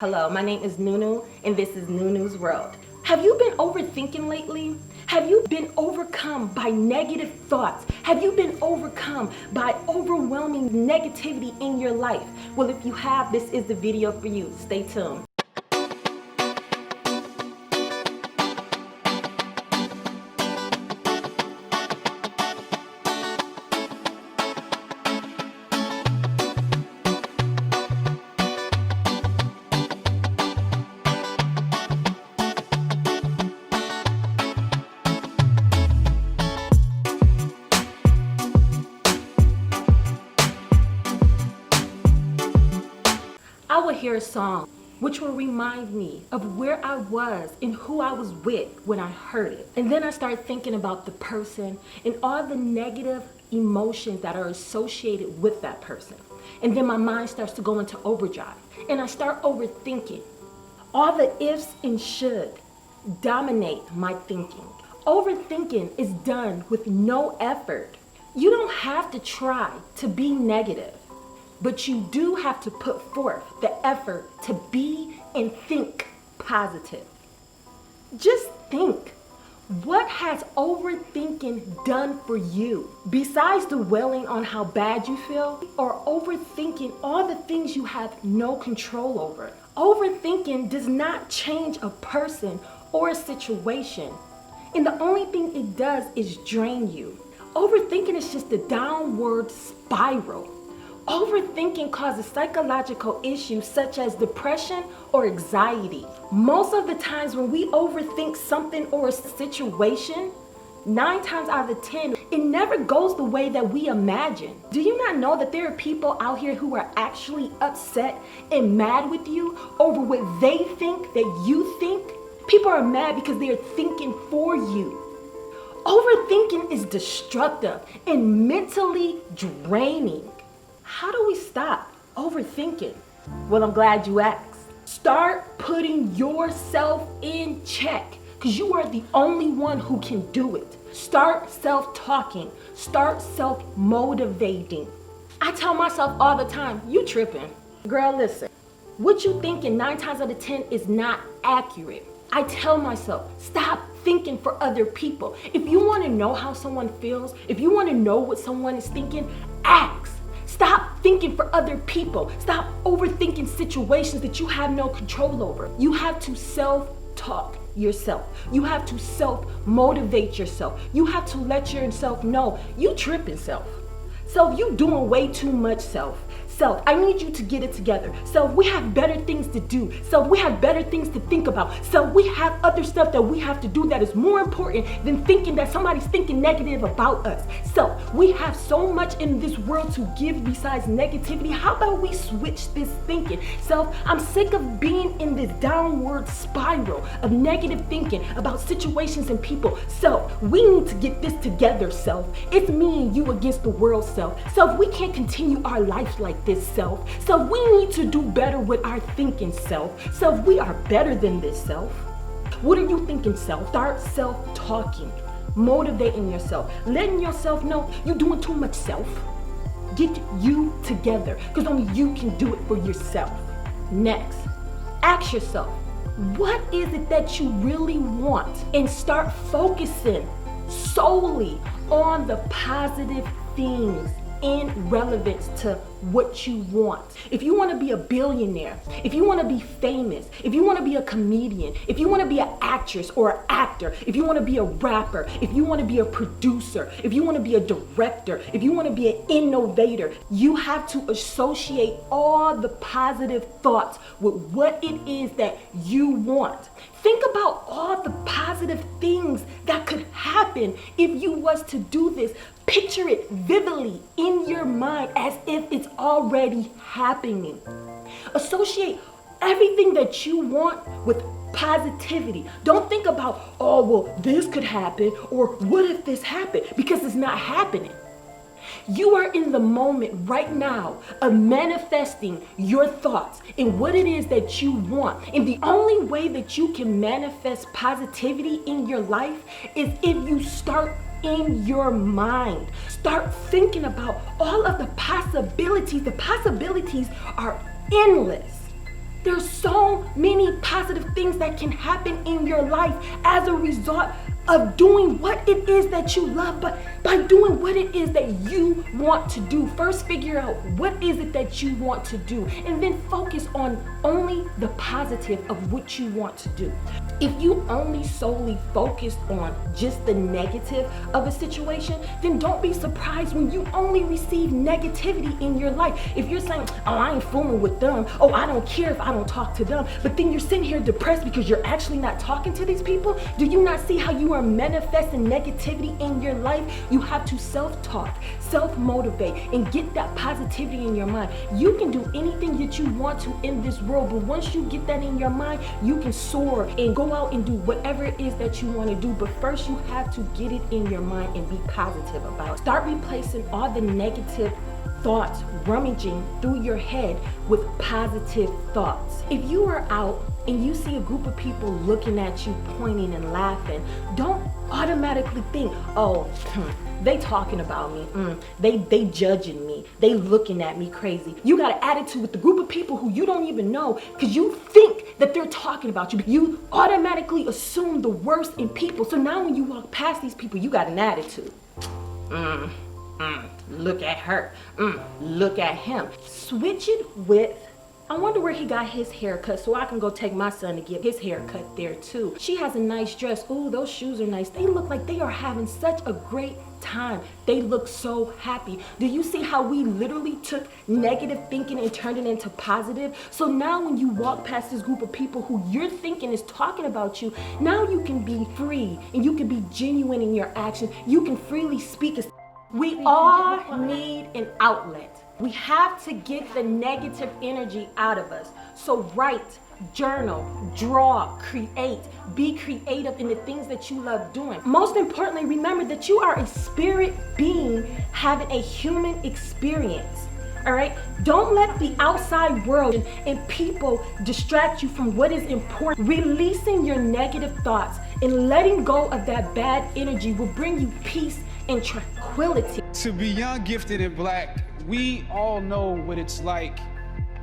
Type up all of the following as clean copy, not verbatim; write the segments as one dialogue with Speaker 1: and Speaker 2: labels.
Speaker 1: Hello, my name is Nunu, and this is Nunu's World. Have you been overthinking lately? Have you been overcome by negative thoughts? Have you been overcome by overwhelming negativity in your life? Well, if you have, this is the video for you. Stay tuned. I will hear a song which will remind me of where I was and who I was with when I heard it. And then I start thinking about the person and all the negative emotions that are associated with that person. And then my mind starts to go into overdrive and I start overthinking. All the ifs and should dominate my thinking. Overthinking is done with no effort. You don't have to try to be negative. But you do have to put forth the effort to be and think positive. Just think, what has overthinking done for you? Besides dwelling on how bad you feel or overthinking all the things you have no control over. Overthinking does not change a person or a situation. And the only thing it does is drain you. Overthinking is just a downward spiral. Overthinking causes psychological issues such as depression or anxiety. Most of the times when we overthink something or a situation, 9 times out of 10, it never goes the way that we imagine. Do you not know that there are people out here who are actually upset and mad with you over what they think that you think? People are mad because they are thinking for you. Overthinking is destructive and mentally draining. How do we stop overthinking? Well, I'm glad you asked. Start putting yourself in check because you are the only one who can do it. Start self-talking. Start self-motivating. I tell myself all the time, you tripping. Girl, listen. What you thinking 9 times out of 10 is not accurate. I tell myself, stop thinking for other people. If you want to know how someone feels, if you want to know what someone is thinking, ask. Stop thinking for other people. Stop overthinking situations that you have no control over. You have to self-talk yourself. You have to self-motivate yourself. You have to let yourself know you tripping self. Self, you doing way too much self. Self, I need you to get it together. Self, we have better things to do. Self, we have better things to think about. Self, we have other stuff that we have to do that is more important than thinking that somebody's thinking negative about us. Self, we have so much in this world to give besides negativity. How about we switch this thinking? Self, I'm sick of being in this downward spiral of negative thinking about situations and people. Self, we need to get this together, self. It's me and you against the world, self. Self, we can't continue our life like this, self. Self, we need to do better with our thinking, self. Self, we are better than this, self. What are you thinking, self? Start self-talking, motivating yourself, letting yourself know you're doing too much, self. Get you together, because only you can do it for yourself. Next, ask yourself, what is it that you really want? And start focusing solely on the positive things in relevance to what you want. If you want to be a billionaire, if you want to be famous, if you want to be a comedian, if you want to be an actress or an actor, if you want to be a rapper, if you want to be a producer, if you want to be a director, if you want to be an innovator, you have to associate all the positive thoughts with what it is that you want. Think about all the positive things that could happen if you was to do this. Picture it vividly in your mind as if it's already happening. Associate everything that you want with positivity. Don't think about, oh, well, this could happen or what if this happened, because it's not happening. You are in the moment right now of manifesting your thoughts and what it is that you want. And the only way that you can manifest positivity in your life is if you start in your mind. Start thinking about all of the possibilities. The possibilities are endless. There's so many positive things that can happen in your life as a result of doing what it is that you love, but by doing what it is that you want to do. First, figure out what is it that you want to do, and then focus on only the positive of what you want to do. If you only solely focus on just the negative of a situation, then don't be surprised when you only receive negativity in your life. If you're saying, oh, I ain't fooling with them, oh, I don't care if I don't talk to them, but then you're sitting here depressed because you're actually not talking to these people, do you not see how you are manifesting negativity in your life? You have to self-talk, self-motivate, and get that positivity in your mind. You can do anything that you want to in this world, but once you get that in your mind, you can soar and go out and do whatever it is that you want to do. But first, you have to get it in your mind and be positive about it. Start replacing all the negative thoughts rummaging through your head with positive thoughts. If you are out and you see a group of people looking at you, pointing and laughing, don't automatically think, oh, they talking about me, they judging me, they looking at me crazy. You got an attitude with the group of people who you don't even know because you think that they're talking about you. You automatically assume the worst in people. So now when you walk past these people, you got an attitude. Look at her, look at him. Switch it with, I wonder where he got his haircut so I can go take my son to get his haircut there too. She has a nice dress. Ooh, those shoes are nice. They look like they are having such a great time. They look so happy. Do you see how we literally took negative thinking and turned it into positive? So now when you walk past this group of people who you're thinking is talking about you, now you can be free and you can be genuine in your actions. You can freely speak. We all need an outlet. We have to get the negative energy out of us. So write, journal, draw, create, be creative in the things that you love doing. Most importantly, remember that you are a spirit being having a human experience. All right? Don't let the outside world and people distract you from what is important. Releasing your negative thoughts and letting go of that bad energy will bring you peace and tranquility.
Speaker 2: To be young, gifted, and black, we all know what it's like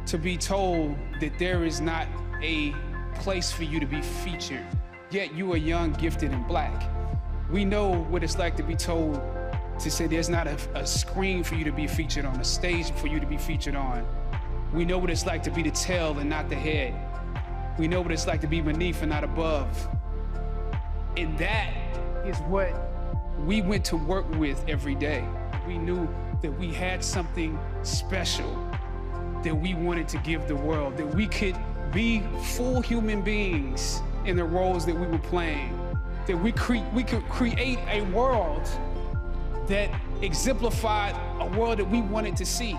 Speaker 2: to be told that there is not a place for you to be featured, yet you are young, gifted, and black. We know what it's like to be told to say there's not a screen for you to be featured on, a stage for you to be featured on. We know what it's like to be the tail and not the head. We know what it's like to be beneath and not above. And that is what we went to work with every day. We knew that we had something special that we wanted to give the world, that we could be full human beings in the roles that we were playing, that we could create a world that exemplified a world that we wanted to see.